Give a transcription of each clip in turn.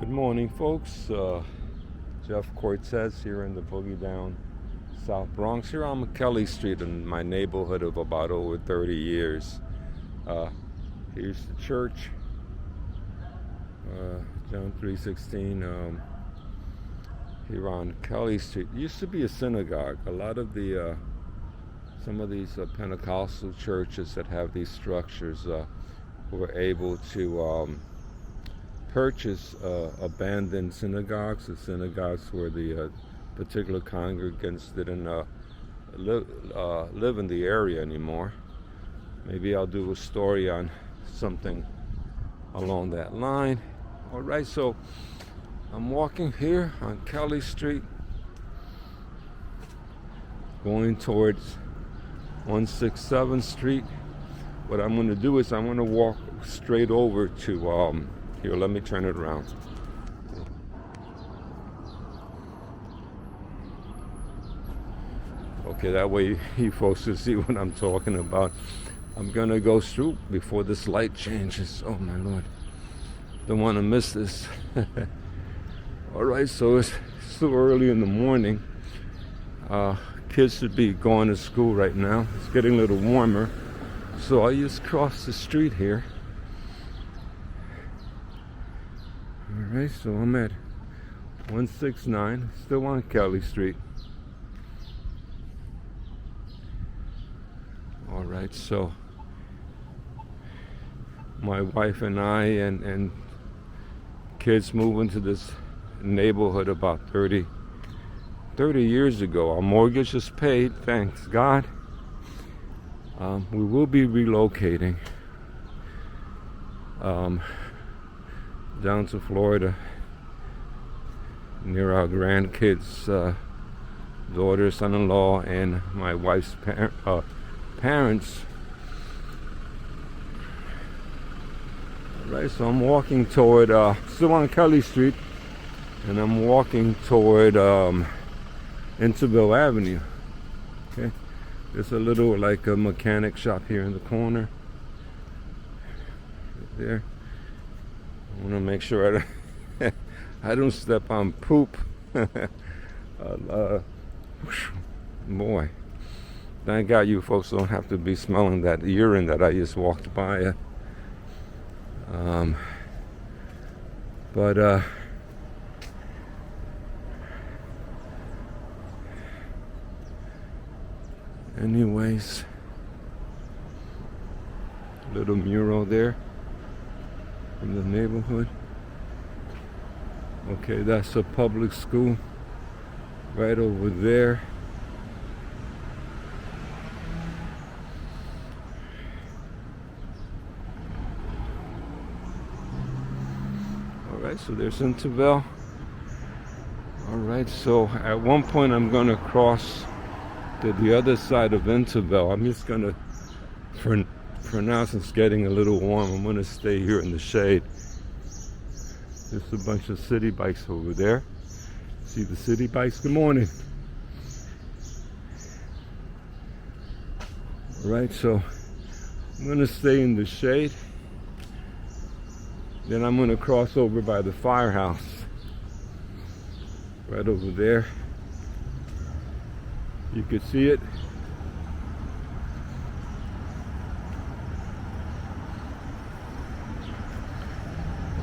Good morning, folks. Jeff Cortez here in the Boogie Down South Bronx. Here on Kelly Street in my neighborhood of about over 30 years. Here's the church, John 3:16. Here on Kelly Street. It used to be a synagogue. A lot of the some of these Pentecostal churches that have these structures were able to purchase abandoned synagogues, the synagogues where the particular congregants didn't live in the area anymore. Maybe I'll do a story on something along that line. All right, so I'm walking here on Kelly Street, going towards 167th Street. What I'm going to do is I'm going to walk straight over to here, let me turn it around. Okay, that way you folks will see what I'm talking about. I'm gonna go through before this light changes. Oh my Lord, don't want to miss this. All right, so it's still early in the morning. Kids should be going to school right now. It's getting a little warmer, so I just crossed the street here. All right, so I'm at 169, still on Kelly Street. All right, so my wife and I and kids moved into this neighborhood about 30 years ago. Our mortgage is paid, thanks God. We will be relocating down to Florida, near our grandkids, daughter, son-in-law, and my wife's parents. All right, so I'm walking toward, still on Kelly Street, and I'm walking toward Intervale Avenue. Okay, there's a little like a mechanic shop here in the corner. Right there. I want to make sure I don't step on poop. Boy, thank God you folks don't have to be smelling that urine that I just walked by. Anyways, little mural there from the neighborhood. Okay, that's a public school right over there. All right, so there's Intervale. All right, so at one point I'm going to cross to the other side of Intervale. I'm just going to, for now, since it's getting a little warm, I'm going to stay here in the shade. There's a bunch of city bikes over there. See the city bikes? Good morning. All right, so I'm going to stay in the shade. Then I'm going to cross over by the firehouse. Right over there. You can see it.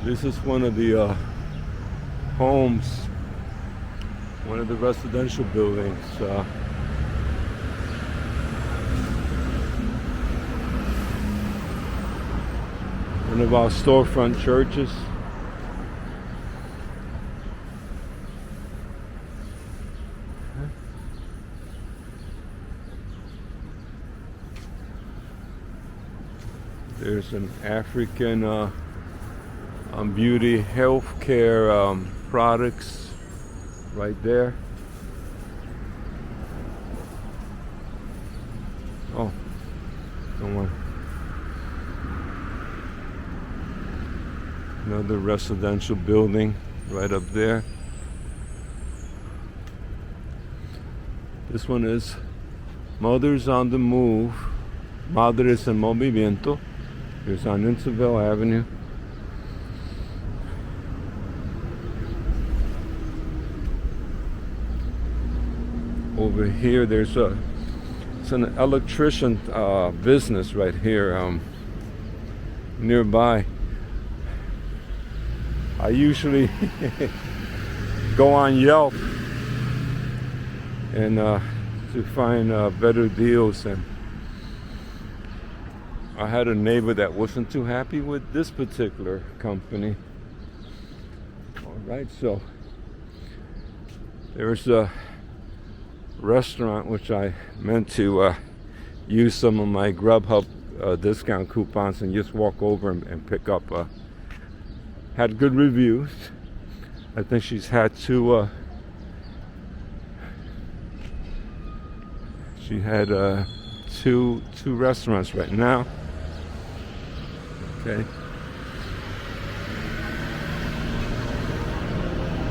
This is one of the homes, one of the residential buildings. One of our storefront churches. There's an African beauty healthcare products right there. Oh, don't worry. Another residential building right up there. This one is Mothers on the Move, Madres en Movimiento. Here's on Intervale Avenue. over here. There's it's an electrician business right here nearby. I usually go on Yelp and to find better deals, and I had a neighbor that wasn't too happy with this particular company. All right, so there's a restaurant which I meant to use some of my Grubhub discount coupons and just walk over and pick up. Had good reviews. I think she's had two. She had two restaurants right now. Okay.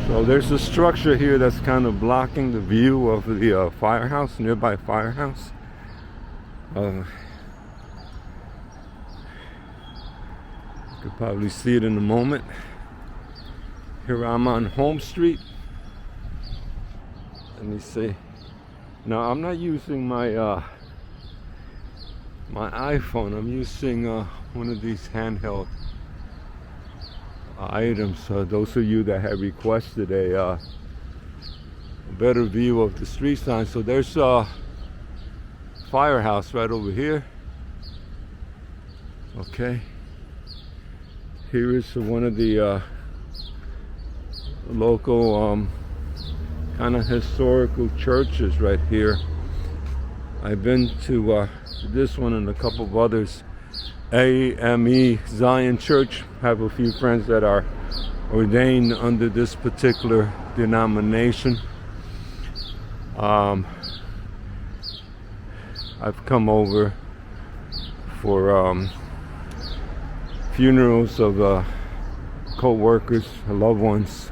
So there's a structure here that's kind of blocking the view of the firehouse, nearby firehouse. You could probably see it in a moment. Here I'm on Home Street. Let me see. Now I'm not using my my iPhone. I'm using one of these handheld items. Those of you that have requested a better view of the street sign. So there's a firehouse right over here. Okay. Here is one of the local kind of historical churches right here. I've been to this one and a couple of others. AME Zion Church. Have a few friends that are ordained under this particular denomination. I've come over for funerals of co-workers, loved ones.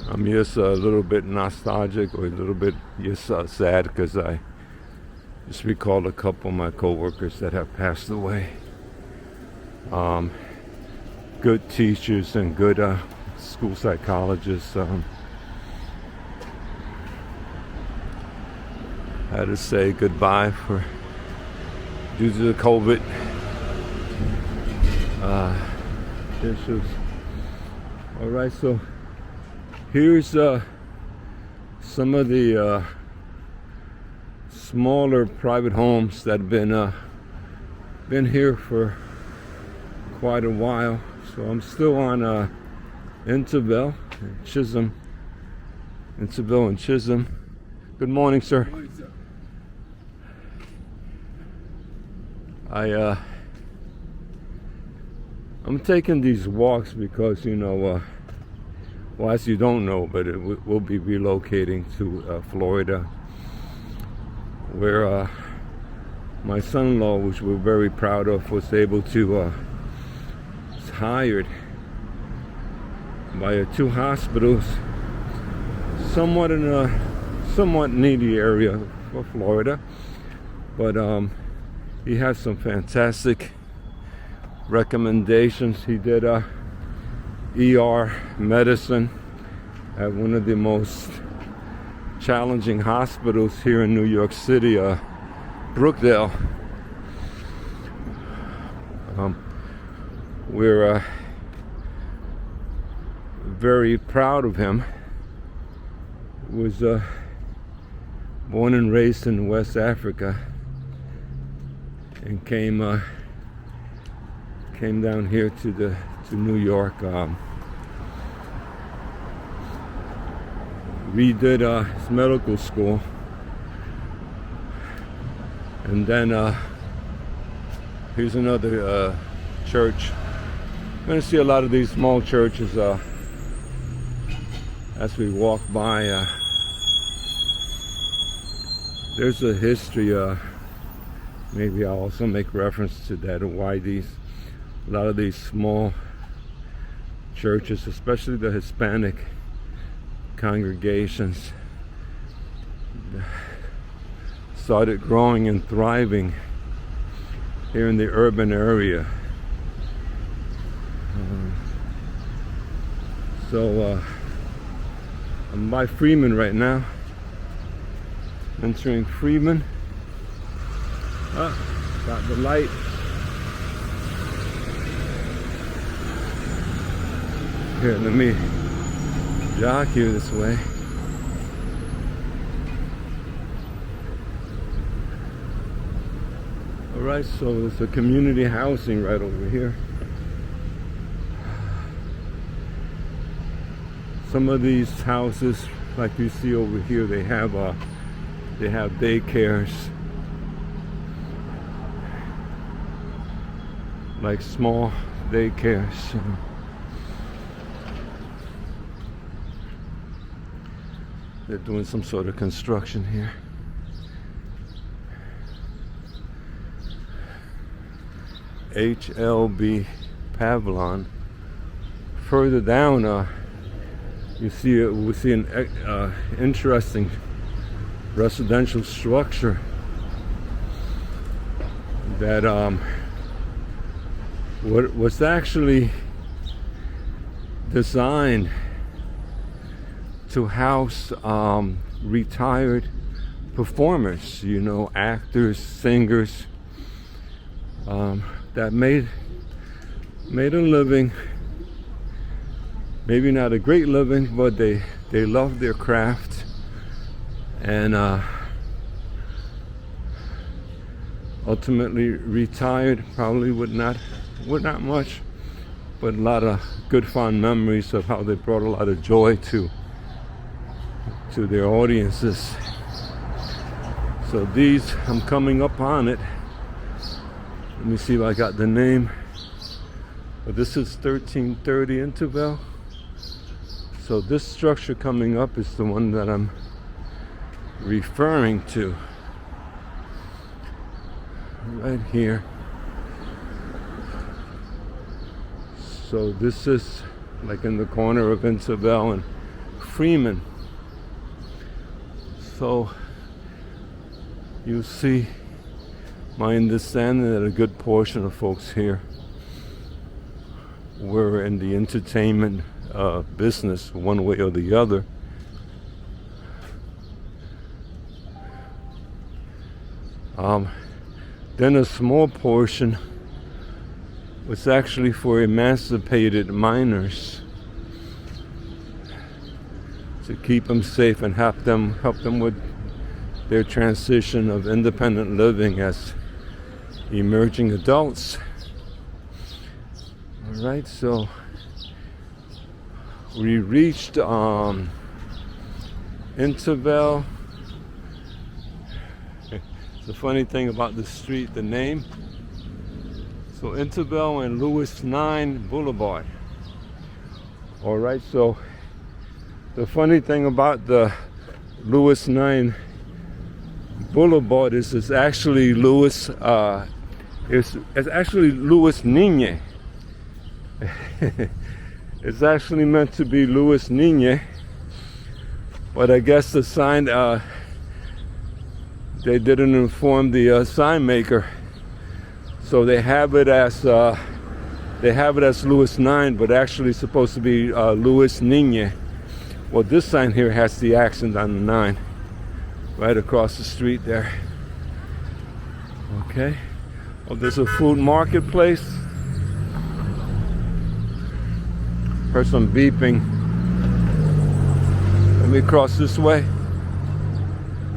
I'm just a little bit nostalgic, or a little bit just sad, because I just recalled a couple of my co-workers that have passed away. Good teachers and good school psychologists. Had to say goodbye due to the COVID issues. All right, so here's some of the smaller private homes that have been here for quite a while. So I'm still on Intervale and Chisholm. Intervale and Chisholm. Good morning, sir. Good morning, sir. I'm taking these walks because, you know, well, as you don't know, but we'll be relocating to Florida, where my son-in-law, which we're very proud of, was able to was hired by two hospitals, somewhat in a somewhat needy area for Florida, but he has some fantastic recommendations. He did ER medicine at one of the most challenging hospitals here in New York City, Brookdale. We're very proud of him. He was born and raised in West Africa and came down here to New York. Redid his medical school, and then here's another church. You're going to see a lot of these small churches as we walk by. There's a history. Maybe I'll also make reference to that, and why a lot of these small churches, especially the Hispanic congregations, started growing and thriving here in the urban area. So I'm by Freeman right now. Entering Freeman. Got the light. Here, let me jog here this way. Alright, so there's a community housing right over here. Some of these houses, like you see over here, they have daycares, like small daycares. They're doing some sort of construction here. HLB Pavilion. Further down, we see an interesting residential structure that was actually designed to house retired performers, you know, actors, singers, that made a living. Maybe not a great living, but they loved their craft, and ultimately retired, probably with not much, but a lot of good fond memories of how they brought a lot of joy to their audiences. So these, I'm coming up on it. Let me see if I got the name. But this is 1330 Intervale. So this structure coming up is the one that I'm referring to. Right here. So this is like in the corner of Intervale and Freeman. So you see my understanding that a good portion of folks here were in the entertainment business one way or the other. Then a small portion was actually for emancipated minors, to keep them safe and help them with their transition of independent living as emerging adults. All right, so we reached Intervale. The funny thing about the street, the name. So Intervale and Lewis 9 Boulevard. All right, so the funny thing about the Lewis 9 Boulevard is it's actually Lewis. It's actually Lewis Niñe. It's actually meant to be Lewis Niñe, but I guess the sign, they didn't inform the sign maker, so they have it as Lewis 9, but actually it's supposed to be Lewis Niñe. Well, this sign here has the accent on the 9, right across the street there. Okay. Oh, there's a food marketplace. Heard some beeping. Let me cross this way.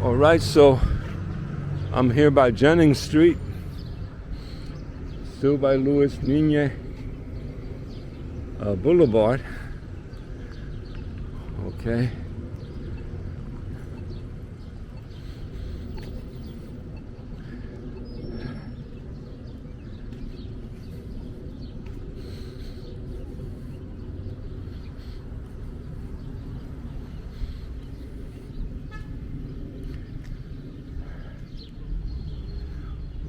All right, so I'm here by Jennings Street, still by Lewis Niñe Boulevard. Okay.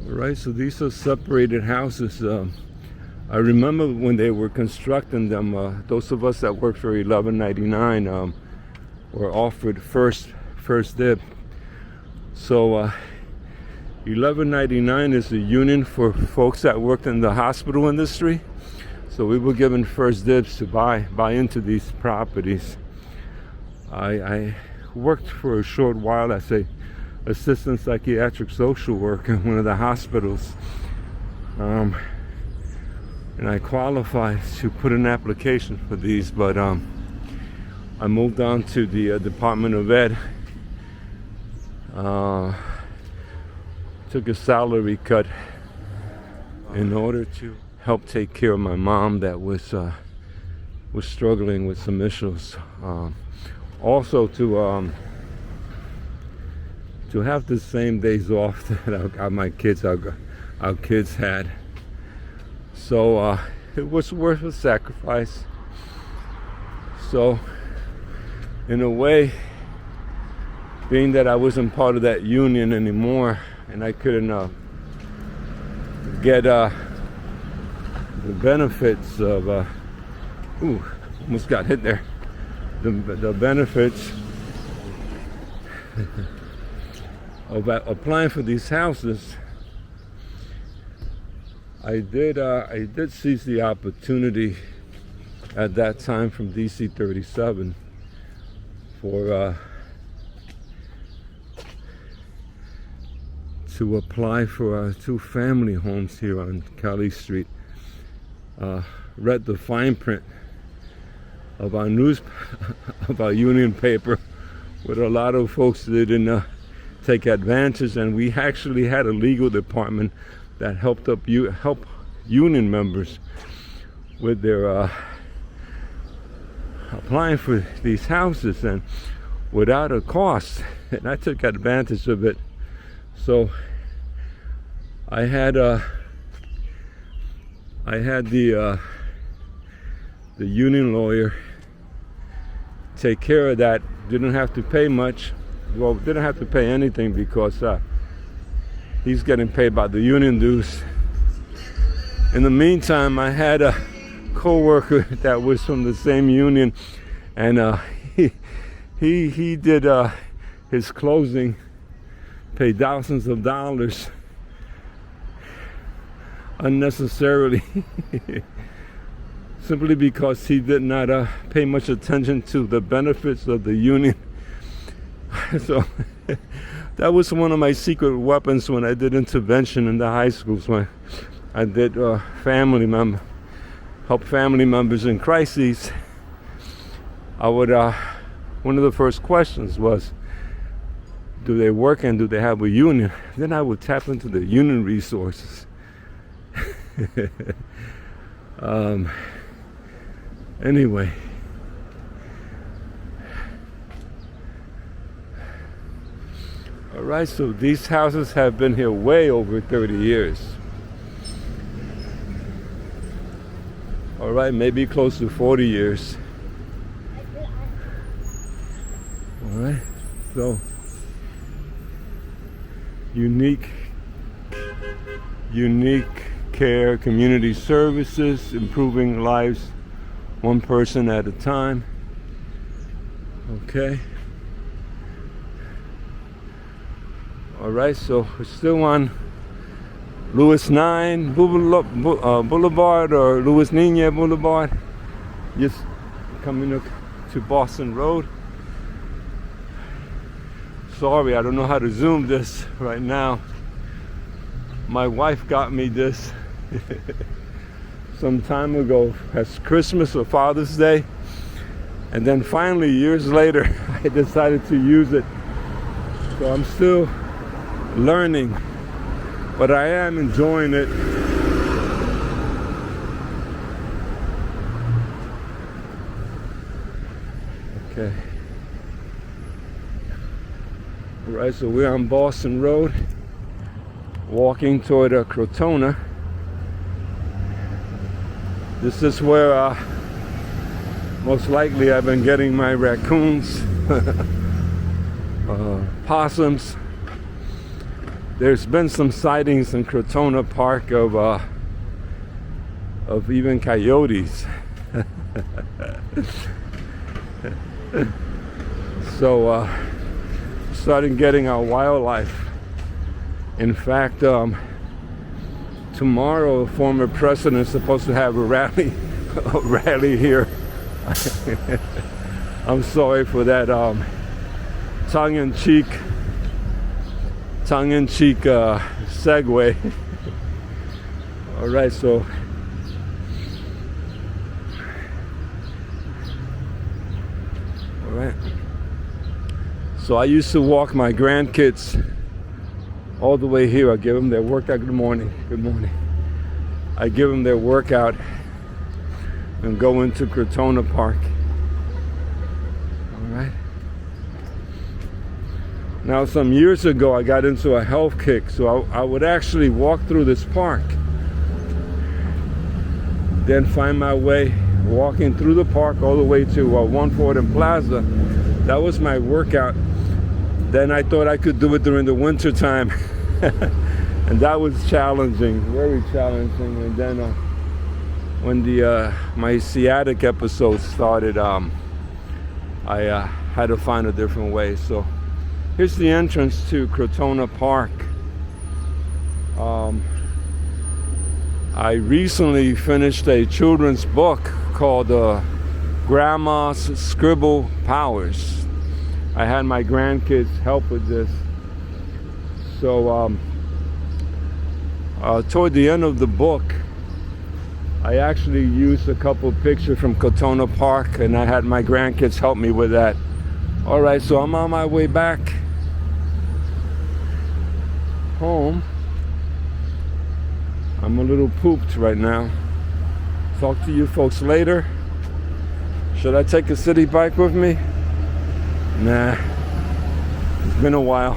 Right, so these are separated houses. I remember when they were constructing them, those of us that worked for 1199 were offered first dib. So 1199 is a union for folks that worked in the hospital industry. So we were given first dibs to buy into these properties. I worked for a short while as a assistant psychiatric social worker in one of the hospitals. And I qualified to put an application for these, but I moved on to the Department of Ed. Took a salary cut in order to help take care of my mom that was struggling with some issues. Also to have the same days off that our kids had. So it was worth a sacrifice. So in a way, being that I wasn't part of that union anymore and I couldn't get the benefits of almost got hit there, the benefits of applying for these houses, I did seize the opportunity at that time from DC 37 for to apply for 2 family homes here on Cali Street. Read the fine print of our of our union paper, with a lot of folks that didn't take advantage, and we actually had a legal department that help union members with their applying for these houses and without a cost, and I took advantage of it. So I had the union lawyer take care of that. Didn't have to pay much. Well, didn't have to pay anything because he's getting paid by the union dues. In the meantime, I had a co-worker that was from the same union, and he did his closing, paid thousands of dollars unnecessarily, simply because he did not pay much attention to the benefits of the union. So that was one of my secret weapons when I did intervention in the high schools, when I did help family members in crises. I would one of the first questions was, do they work and do they have a union? Then I would tap into the union resources. Anyway, all right, so these houses have been here way over 30 years. All right, maybe close to 40 years. All right, so unique care, community services, improving lives one person at a time. Okay. All right, so we're still on Louis 9 Boulevard, or Louis Niñe Boulevard, just coming up to Boston Road. Sorry, I don't know how to zoom this right now. My wife got me this some time ago as Christmas or Father's Day, and then finally years later I decided to use it. So I'm still learning, but I am enjoying it. Okay. All right, so we're on Boston Road, walking toward Crotona. This is where most likely I've been getting my raccoons, possums. There's been some sightings in Crotona Park of even coyotes. So starting getting our wildlife. In fact, tomorrow, a former president is supposed to have a rally here I'm sorry for that tongue-in-cheek segue. All right, so so I used to walk my grandkids all the way here. I give them their workout. Good morning. I give them their workout and go into Crotona Park. All right. Now, some years ago, I got into a health kick, so I would actually walk through this park, then find my way walking through the park all the way to 140 Plaza. That was my workout. Then I thought I could do it during the winter time. And that was challenging, very challenging. And then when my sciatic episode started, I had to find a different way. So here's the entrance to Crotona Park. I recently finished a children's book called Grandma's Scribble Powers. I had my grandkids help with this. So toward the end of the book, I actually used a couple pictures from Crotona Park, and I had my grandkids help me with that. All right, so I'm on my way back home. I'm a little pooped right now. Talk to you folks later. Should I take a city bike with me? Nah, it's been a while.